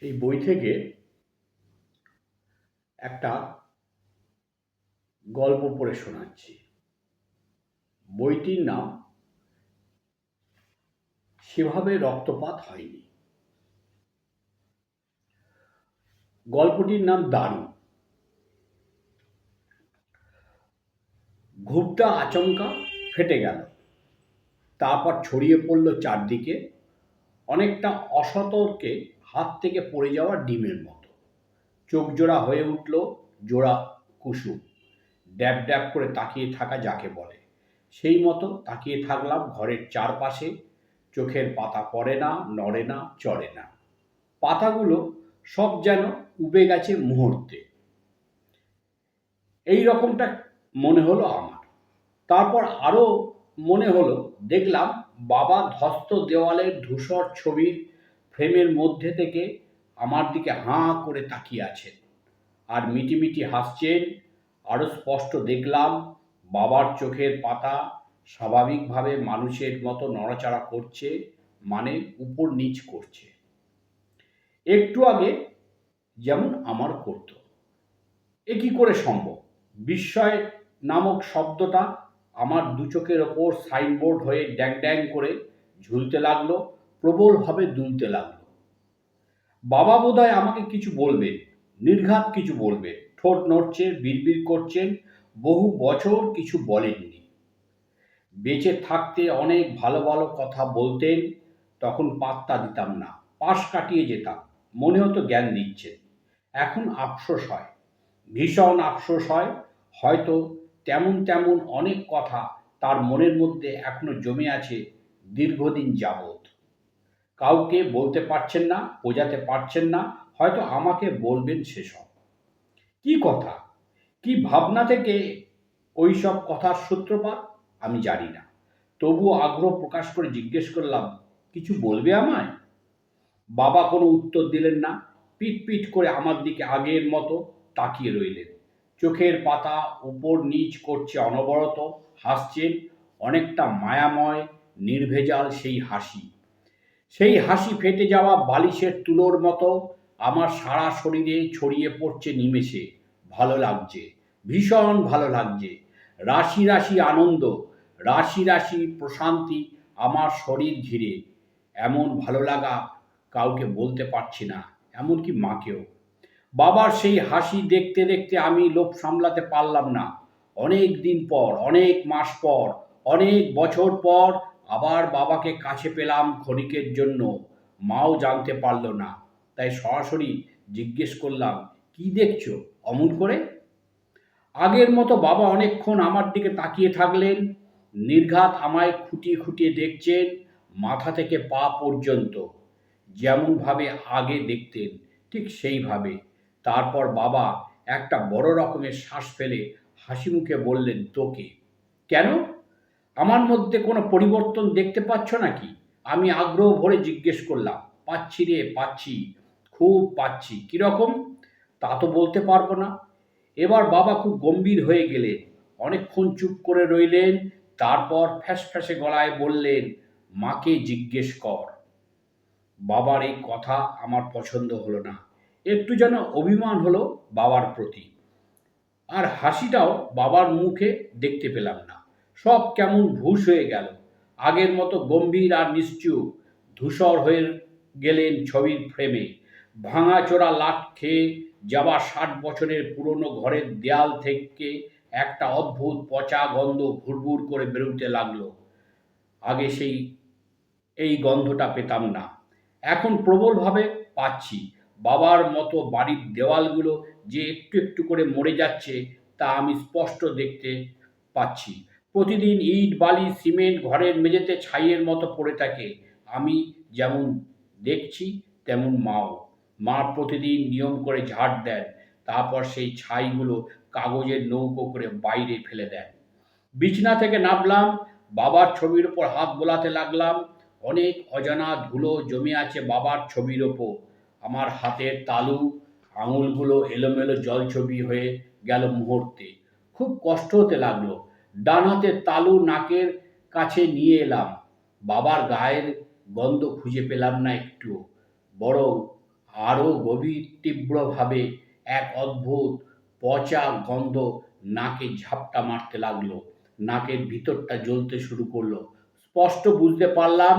এই বই থেকে একটা গল্প পড়ে শোনাচ্ছি। বইটির নাম সেভাবে রক্তপাত হয়নি। গল্পটির নাম দারু। ঘুপটা আচমকা ফেটে গেল, তারপর ছড়িয়ে পড়ল চারদিকে, অনেকটা অসতর্কে হাত থেকে পড়ে যাওয়া ডিমের মতো। চোখ জোড়া হয়ে উঠল জোড়া কুসুম। ড্যাব ড্যাব করে তাকিয়ে থাকা যাকে বলে, সেই মতো তাকিয়ে থাকলাম ঘরের চারপাশে। চোখের পাতা পড়ে না, নড়ে না, চড়ে না। পাতাগুলো সব যেন উবে গেছে মুহূর্তে। এই রকমটা মনে হলো আমার। তারপর আরও মনে হলো, দেখলাম বাবা ধস্ত দেওয়ালের ধূসর ছবির ফ্রেমের মধ্যে থেকে আমার দিকে হাঁ করে তাকিয়ে আছেন আর মিটিমিটি হাসছেন। আরও স্পষ্ট দেখলাম বাবার চোখের পাতা স্বাভাবিকভাবে মানুষের মতো নড়াচড়া করছে, মানে উপর নিচ করছে, একটু আগে যেমন আমার করত। এ কি করে সম্ভব? বিস্ময় নামক শব্দটা আমার দু চোখের ওপর সাইনবোর্ড হয়ে ড্যাং ড্যাং করে ঝুলতে লাগলো, প্রবলভাবে দুলতে লাগলো। বাবা বোধহয় আমাকে কিছু বলবেন, নির্ঘাত কিছু বলবেন। ঠোঁট নড়ছে, বিড়বিড় করছেন। বহু বছর কিছু বলেননি। বেঁচে থাকতে অনেক ভালো ভালো কথা বলতেন, তখন পাত্তা দিতাম না, পাশ কাটিয়ে যেতাম। মনে হতো জ্ঞান দিচ্ছেন। এখন আফসোস হয়, ভীষণ আফসোস হয়। হয়তো তেমন তেমন অনেক কথা তার মনের মধ্যে এখনো জমে আছে দীর্ঘদিন যাবৎ। কাউকে বলতে পারছেন না, বোঝাতে পারছেন না। হয়তো আমাকে বলবেন সেসব। কি কথা, কি ভাবনা থেকে ওই সব কথার সূত্রপাত আমি জানি না। তবুও আগ্রহ প্রকাশ করে জিজ্ঞেস করলাম, কিছু বলবে আমায়? বাবা কোনো উত্তর দিলেন না। পিট পিট করে আমার দিকে আগের মতো তাকিয়ে রইলেন। চোখের পাতা উপর নিচ করছে অনবরত, হাসছেন, অনেকটা মায়াময় নির্ভেজাল সেই হাসি। সেই হাসি ফেটে যাওয়া বালিশের তুলোর মতো আমার সারা শরীরে ছড়িয়ে পড়ছে নিমেষে। ভালো লাগছে, ভীষণ ভালো লাগছে। রাশি রাশি আনন্দ, রাশি রাশি প্রশান্তি আমার শরীর ঘিরে। এমন ভালো লাগা কাউকে বলতে পারছি না, এমনকি মাকেও। বাবার সেই হাসি দেখতে দেখতে আমি লোভ সামলাতে পারলাম না। অনেক দিন পর, অনেক মাস পর, অনেক বছর পর আবার বাবাকে কাছে পেলাম ক্ষণিকের জন্য। মাও জানতে পারল না, তাই সরাসরি জিজ্ঞেস করলাম, কি দেখছো অমন করে? আগের মতো বাবা অনেকক্ষণ আমার দিকে তাকিয়ে থাকলেন, নির্ঘাত আমায় খুঁটিয়ে খুঁটিয়ে দেখছেন, মাথা থেকে পা পর্যন্ত। যেমনভাবে আগে দেখতেন ঠিক সেইভাবে। তারপর বাবা একটা বড় রকমের শ্বাস ফেলে হাসি মুখে বললেন, তোকে? কেন? আমার মধ্যে কোনো পরিবর্তন দেখতে পাচ্ছ নাকি? আমি আগ্রহ ভরে জিজ্ঞেস করলাম। পাচ্ছি রে, পাচ্ছি, খুব পাচ্ছি। কীরকম? তা তো বলতে পারবো না। এবার বাবা খুব গম্ভীর হয়ে গেলেন, অনেকক্ষণ চুপ করে রইলেন। তারপর ফ্যাঁসফ্যাঁসে গলায় বললেন, মাকে জিজ্ঞেস কর। বাবার এই কথা আমার পছন্দ হলো না। একটু যেন অভিমান হলো বাবার প্রতি। আর হাসিটাও বাবার মুখে দেখতে পেলাম না। সব কেমন ভুষ হয়ে গেল। আগের মতো গম্ভীর আর নিশ্চুপ। ধূসর হয়ে গেলেন ছবির ফ্রেমে। ভাঙাচোরা লাট খেয়ে যাওয়া 60 বছরের পুরনো ঘরের দেয়াল থেকে একটা অদ্ভুত পচা গন্ধ ভুরভুর করে বেরোতে লাগলো। আগে এই গন্ধটা পেতাম না, এখন প্রবলভাবে পাচ্ছি। বাবার মতো বাড়ির দেওয়ালগুলো যে একটু একটু করে মরে যাচ্ছে, তা আমি স্পষ্ট দেখতে পাচ্ছি। প্রতিদিন ইট, বালি, সিমেন্ট ঘরের মেঝেতে ছাইয়ের মতো পড়ে থাকে। আমি যেমন দেখছি তেমন মাও। মা প্রতিদিন নিয়ম করে ঝাড় দেন, তারপর সেই ছাইগুলো কাগজের নৌকো করে বাইরে ফেলে দেন। বিছানা থেকে নামলাম, বাবার ছবির ওপর হাত বোলাতে লাগলাম। অনেক অজানা ধুলো জমে আছে বাবার ছবির ওপর। আমার হাতের তালু আঙুলগুলো এলোমেলো জলছবি হয়ে গেল মুহূর্তে। খুব কষ্ট হতে লাগলো। ডান হাতের তালু নাকের কাছে নিয়ে এলাম। বাবার গায়ের গন্ধ খুঁজে পেলাম না একটুও, বরং আরও গভীর তীব্রভাবে এক অদ্ভুত পচা গন্ধ নাকে ঝাপটা মারতে লাগলো। নাকের ভিতরটা জ্বলতে শুরু করলো। স্পষ্ট বুঝতে পারলাম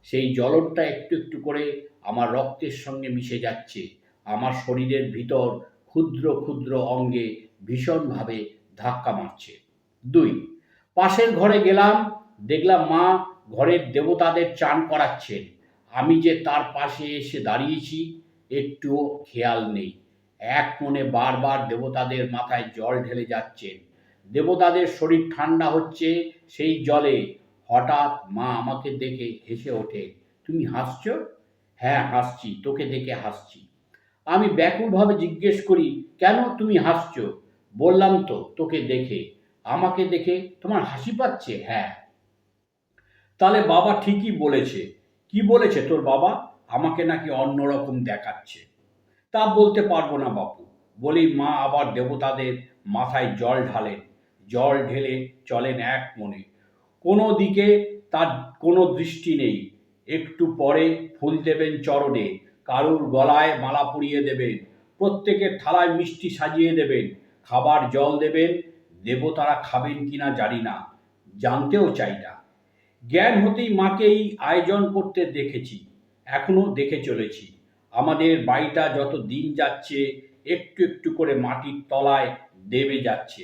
সেই জ্বলনটা একটু একটু করে আমার রক্তের সঙ্গে মিশে যাচ্ছে। আমার শরীরের ভিতর ক্ষুদ্র ক্ষুদ্র অঙ্গে ভীষণভাবে ধাক্কা মারছে। ২, পাশের ঘরে গেলাম, দেখলাম মা ঘরের দেবতাদের চান করাচ্ছেন। আমি যে তার পাশে এসে দাঁড়িয়েছি একটুও খেয়াল নেই। এক মনে বারবার দেবতাদের মাথায় জল ঢেলে যাচ্ছেন। দেবতাদের শরীর ঠান্ডা হচ্ছে সেই জলে। হঠাৎ মা আমাকে দেখে হেসে ওঠে। তুমি হাসছো? হ্যাঁ হাসছি, তোকে দেখে হাসছি। আমি ব্যাকুলভাবে জিজ্ঞেস করি, কেন তুমি হাসছো? বললাম তো তোকে দেখে। আমাকে দেখে তোমার হাসি পাচ্ছে? হ্যাঁ। তাহলে বাবা ঠিকই বলেছে। কি বলেছে তোর বাবা? আমাকে নাকি অন্যরকম দেখাচ্ছে। তা বলতে পারবো না বাপু। বলেই মা আবার দেবতাদের মাথায় জল ঢালেন। জল ঢেলে চলেন এক মনে। কোনো দিকে তার কোনো দৃষ্টি নেই। একটু পরে ফুল দেবেন চরণে, কারুর গলায় মালা পরিয়ে দেবেন, প্রত্যেকের থালায় মিষ্টি সাজিয়ে দেবেন, খাবার জল দেবেন। দেবতারা খাবেন কিনা জানি না, জানতেও চাই না। জ্ঞান হতেই মাকে এই আয়োজন করতে দেখেছি, এখনো দেখে চলেছি। আমাদের বাড়িটা যত দিন যাচ্ছে একটু একটু করে মাটির তলায় দেবে যাচ্ছে।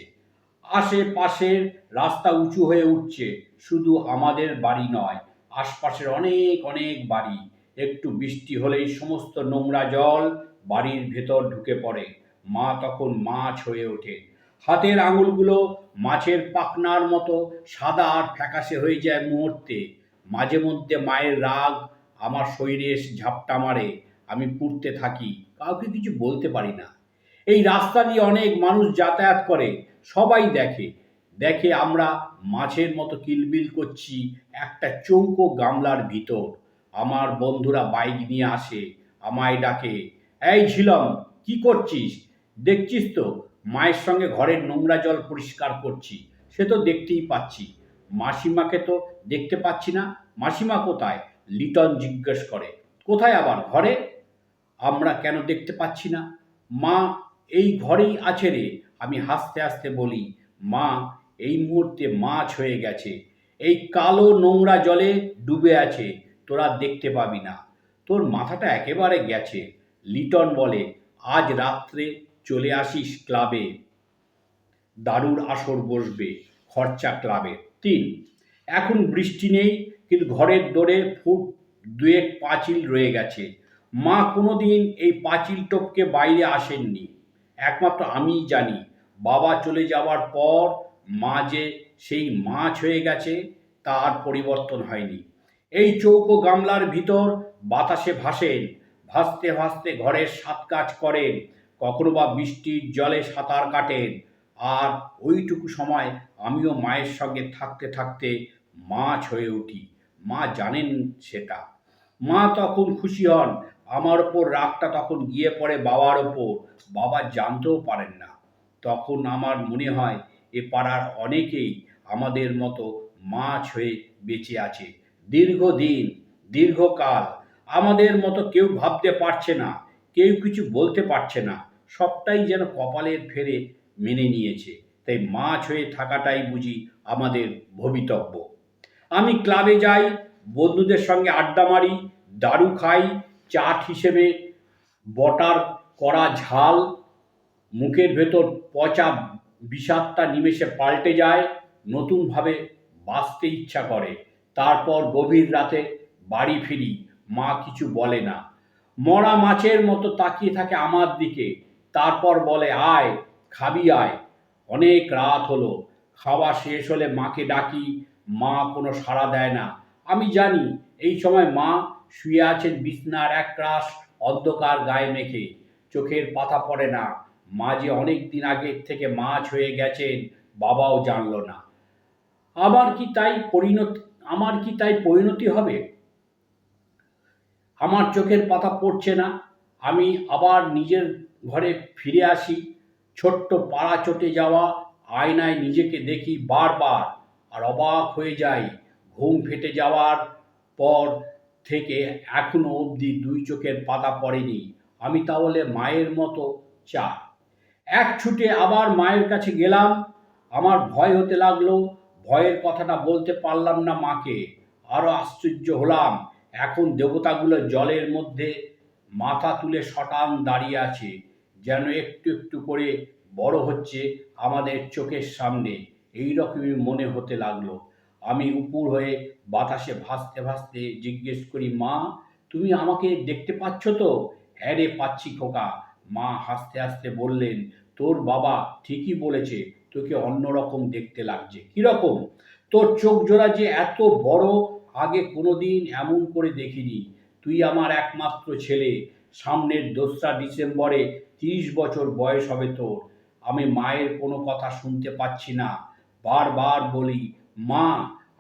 আশেপাশের রাস্তা উঁচু হয়ে উঠছে। শুধু আমাদের বাড়ি নয়, আশপাশের অনেক অনেক বাড়ি। একটু বৃষ্টি হলেই সমস্ত নোংরা জল বাড়ির ভেতর ঢুকে পড়ে। মা তখন মাছ হয়ে ওঠে। হাতের আঙুলগুলো মাছের পাখনার মতো সাদা আর ফ্যাকাশে হয়ে যায় মুহূর্তে। মাঝে মধ্যে মায়ের রাগ আমার শরীরে এসে ঝাপটা মারে। আমি পুড়তে থাকি, কাউকে কিছু বলতে পারি না। এই রাস্তা দিয়ে অনেক মানুষ যাতায়াত করে, সবাই দেখে। দেখে আমরা মাছের মতো কিলবিল করছি একটা চৌকো গামলার ভিতর। আমার বন্ধুরা বাইক নিয়ে আসে, আমায় ডাকে, এই ঝিলম, কি করছিস? দেখছিস তো মায়ের সঙ্গে ঘরের নোংরা জল পরিষ্কার করছি। সে তো দেখতেই পাচ্ছি। মাসিমাকে তো দেখতে পাচ্ছি না। মাসিমা কোথায়? লিটন জিজ্ঞেস করে। কোথায় আবার? ঘরে। আমরা কেন দেখতে পাচ্ছি না? মা এই ঘরেই আছে রে। আমি হাসতে হাসতে বলি, মা এই মুহূর্তে মাছ হয়ে গেছে, এই কালো নোংরা জলে ডুবে আছে, তোরা দেখতে পাবি না। তোর মাথাটা একেবারে গেছে। লিটন বলে, আজ রাত্রে চলে আসিস ক্লাবে, দারুর আসর বসবে খরচা ক্লাবে। ৩, এখন বৃষ্টি নেই, কিন্তু ঘরের দোরে ফুট দুয়েক পাঁচিল রয়ে গেছে। মা কোনোদিন এই পাঁচিল টপকে বাইরে আসেননি, একমাত্র আমিই জানি। বাবা চলে যাওয়ার পর মা যে সেই মাছ হয়ে গেছে তার পরিবর্তন হয়নি। এই চৌকো গামলার ভিতর বাতাসে ভাসেন, ভাসতে ভাসতে ঘরের সাত কাজ করেন, কখনো বা বৃষ্টির জলে সাঁতার কাটেন। আর ওইটুকু সময় আমিও মায়ের সঙ্গে থাকতে থাকতে মাছ হয়ে উঠি। মা জানেন সেটা। মা তখন খুশি হন। আমার ওপর রাগটা তখন গিয়ে পড়ে বাবার ওপর। বাবা জানতেও পারেন না। তখন আমার মনে হয় এ পাড়ার অনেকেই আমাদের মতো মাছ হয়ে বেঁচে আছে দীর্ঘদিন, দীর্ঘকাল। আমাদের মতো কেউ ভাবতে পারছে না, কেউ কিছু বলতে পারছে না। সবটাই যেন কপালের ফেরে মেনে নিয়েছে। তাই মাছ হয়ে থাকাটাই বুঝি আমাদের ভবিতব্য। আমি ক্লাবে যাই, বন্ধুদের সঙ্গে আড্ডা মারি, দারু খাই, চাট হিসেবে বটার করা ঝাল মুখের ভেতর পচা বিষাদটা নিমেষে পাল্টে যায়। নতুনভাবে বাঁচতে ইচ্ছা করে। তারপর গভীর রাতে বাড়ি ফিরি, মা কিছু বলে না। মরা মাছের মতো তাকিয়ে থাকে আমার দিকে। তারপর বলে, আয়, খাবি আয়। অনেক রাত হলো। খাওয়া শেষ হলে মাকে ডাকি, মা কোনো সাড়া দেয় না। আমি জানি এই সময় মা শুয়ে আছেন বিছনার একরাশ অন্ধকার গায়ে মেখে। চোখের পাতা পড়ে না। মা যে অনেক দিন আগের থেকে মাছ হয়ে গেছেন বাবাও জানল না। আমার কি তাই পরিণতি আমার কি তাই পরিণতি হবে? আমার চোখের পাতা পড়ছে না। আমি আবার নিজের ঘরে ফিরে আসি। ছোট্ট পাড়া চটে যাওয়া আয়নায় নিজেকে দেখি বারবার, আর অবাক হয়ে যাই। ঘুম ফেটে যাওয়ার পর থেকে এখনো অবধি দুই চোখের পাতা পড়েনি। আমি তাহলে মায়ের মতো চাই। এক ছুটে আবার মায়ের কাছে গেলাম। আমার ভয় হতে লাগলো, ভয়ের কথাটা বলতে পারলাম না মাকে। আরো আশ্চর্য হলাম, এখন দেবতাগুলো জলের মধ্যে মাথা তুলে শটান দাঁড়িয়ে আছে, যেন একটু একটু করে বড় হচ্ছে আমাদের চোখের সামনে। এই রকমই মনে হতে লাগলো। আমি উপুর হয়ে বাতাসে ভাসতে ভাসতে জিজ্ঞেস করি, মা তুমি আমাকে দেখতে পাচ্ছ তো? হ্যাঁ রে পাচ্ছি খোকা। মা হাসতে হাসতে বললেন, তোর বাবা ঠিকই বলেছে, তোকে অন্যরকম দেখতে লাগছে। কিরকম? তোর চোখ জোড়া যে এত বড়, আগে কোনোদিন এমন করে দেখিনি। তুই আমার একমাত্র ছেলে। সামনের 2রা ডিসেম্বরে 30 বছর বয়স হবে তোর। আমি মায়ের কোনো কথা শুনতে পাচ্ছি না। বারবার বলি, মা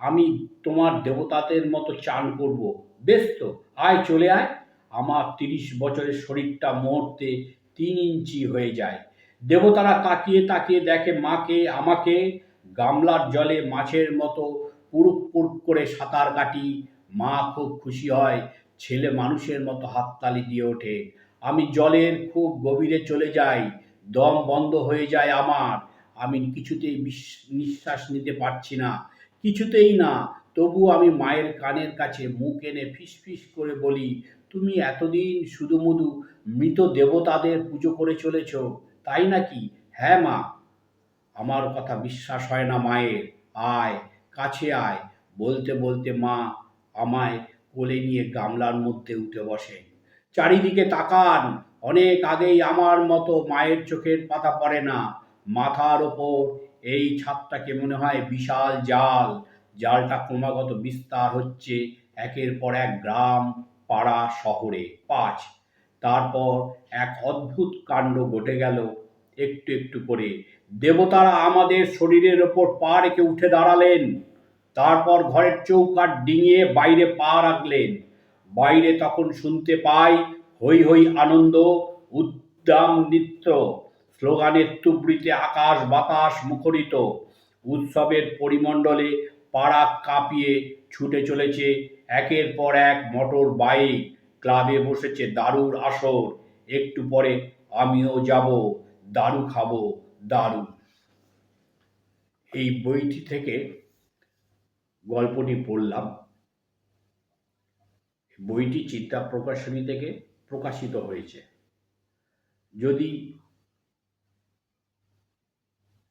আমি তোমার দেবতাদের মতো চান করব। বেশ তো, আয় চলে আয়। আমার 30 বছরের শরীরটা মুহূর্তে 3 ইঞ্চি হয়ে যায়। দেবতারা তাকিয়ে তাকিয়ে দেখে মাকে, আমাকে গামলার জলে মাছের মতো পুরুক পুরুক করে সাঁতার কাটি। মা খুব খুশি হয়, ছেলে মানুষের মতো হাততালি দিয়ে ওঠে। আমি জলের খুব গভীরে চলে যাই, দম বন্ধ হয়ে যায় আমার। আমি কিছুতেই নিঃশ্বাস নিতে পারছি না, কিছুতেই না। তবু আমি মায়ের কানের কাছে মুখ এনে ফিস ফিস করে বলি, তুমি এতদিন শুধুমুধু মৃত দেবতাদের পুজো করে চলেছ, তাই নাকি? হ্যাঁ মা। আমার কথা বিশ্বাস হয় না মায়ের। আয়, কাছে আয়। বলতে বলতে মা আমায় কোলে নিয়ে গামলার মধ্যে উঠে বসেন। চারিদিকে তাকান, অনেক আগেই আমার মতো মায়ের চোখের পাতা পড়ে না। মাথার ওপর এই ছাদটাকে মনে হয় বিশাল জাল। জালটা ক্রমাগত বিস্তার হচ্ছে, একের পর এক গ্রাম, পাড়া, শহরে 5। তারপর এক অদ্ভুত কাণ্ড ঘটে গেল। একটু একটু করে দেবতারা আমাদের শরীরের ওপর পা রেখে উঠে দাঁড়ালেন। তারপর ঘরের চৌকাঠ ডিঙিয়ে বাইরে পা রাখলেন। বাইরে তখন শুনতে পাই হৈ হৈ আনন্দ, উদ্দাম নৃত্য, স্লোগানের তুবড়িতে আকাশ বাতাস মুখরিত। উৎসবের পরিমণ্ডলে পাড়া কাঁপিয়ে ছুটে চলেছে একের পর এক মোটর বাইক। ক্লাবে বসেছে দারুর আসর। একটু পরে আমিও যাব, দারু খাবো, দারু। এই বইটি থেকে গল্পটি পড়লাম। বইটি চিত্রা প্রকাশনী থেকে প্রকাশিত হয়েছে। যদি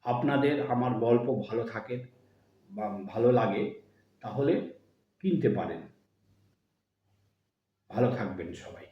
আপনাদের আমার গল্প ভালো থাকে বা ভালো লাগে, তাহলে কিনতে পারেন। ভালো থাকবেন সবাই।